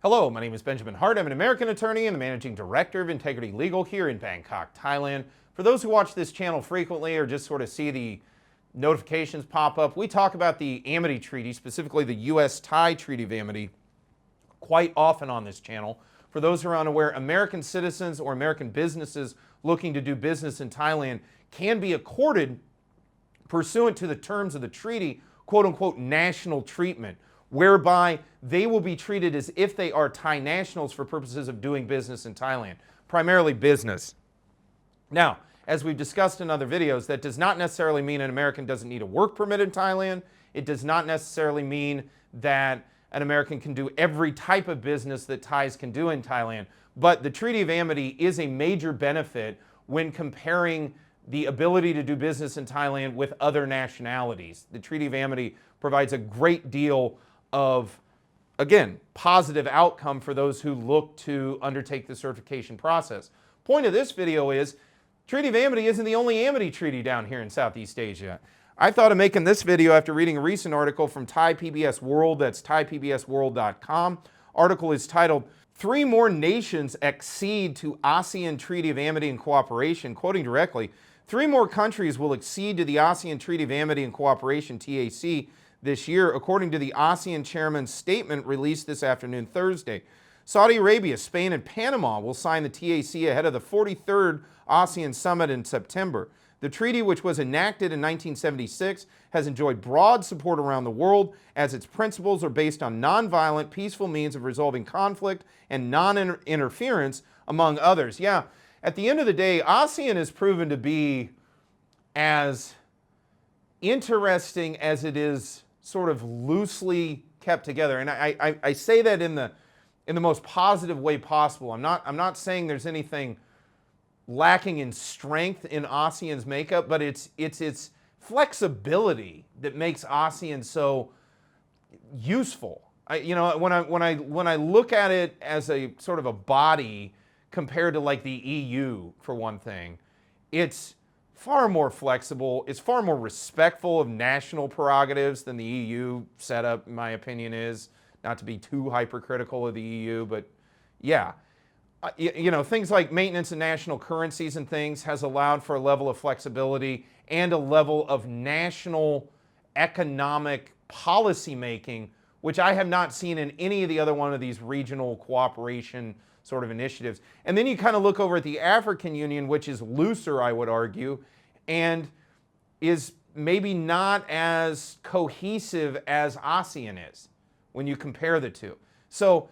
Hello, my name is Benjamin Hart. I'm an American attorney and the Managing Director of Integrity Legal here in Bangkok, Thailand. For those who watch this channel frequently or just sort of see the notifications pop up, we talk about the Amity Treaty, specifically the US-Thai Treaty of Amity, quite often on this channel. For those who are unaware, American citizens or American businesses looking to do business in Thailand can be accorded, pursuant to the terms of the treaty, quote-unquote national treatment, whereby they will be treated as if they are Thai nationals for purposes of doing business in Thailand, primarily business. Now, as we've discussed in other videos, that does not necessarily mean an American doesn't need a work permit in Thailand. It does not necessarily mean that an American can do every type of business that Thais can do in Thailand. But the Treaty of Amity is a major benefit when comparing the ability to do business in Thailand with other nationalities. The Treaty of Amity provides a great deal of, again, positive outcome for those who look to undertake the certification process. Point of this video is, Treaty of Amity isn't the only Amity treaty down here in Southeast Asia. I thought of making this video after reading a recent article from Thai PBS World, that's thaipbsworld.com. Article is titled, "Three More Nations Accede to ASEAN Treaty of Amity and Cooperation." Quoting directly, 3 more countries will accede to the ASEAN Treaty of Amity and Cooperation, TAC, this year, according to the ASEAN chairman's statement released this afternoon, Thursday. Saudi Arabia, Spain, and Panama will sign the TAC ahead of the 43rd ASEAN Summit in September. The treaty, which was enacted in 1976, has enjoyed broad support around the world as its principles are based on nonviolent, peaceful means of resolving conflict and non-interference, among others. Yeah, at the end of the day, ASEAN has proven to be as interesting as it is sort of loosely kept together. And I say that in the most positive way possible. I'm not saying there's anything lacking in strength in ASEAN's makeup, but it's its flexibility that makes ASEAN so useful. When I look at it as a sort of a body compared to like the EU, for one thing, it's far more flexible, it's far more respectful of national prerogatives than the EU setup, in my opinion, is. Not to be too hypercritical of the EU, but yeah. Things like maintenance of national currencies and things has allowed for a level of flexibility and a level of national economic policy making, which I have not seen in any of the other one of these regional cooperation sort of initiatives. And then you kind of look over at the African Union, which is looser, I would argue, and is maybe not as cohesive as ASEAN is when you compare the two. So,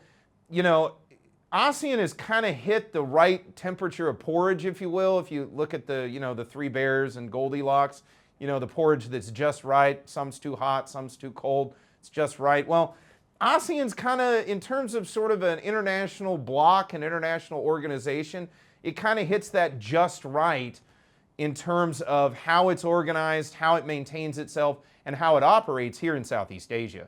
ASEAN has kind of hit the right temperature of porridge, if you will. If you look at the Three Bears and Goldilocks, the porridge that's just right. Some's too hot, some's too cold. It's just right. Well, ASEAN's kind of, in terms of sort of an international bloc, an international organization, it kind of hits that just right in terms of how it's organized, how it maintains itself, and how it operates here in Southeast Asia.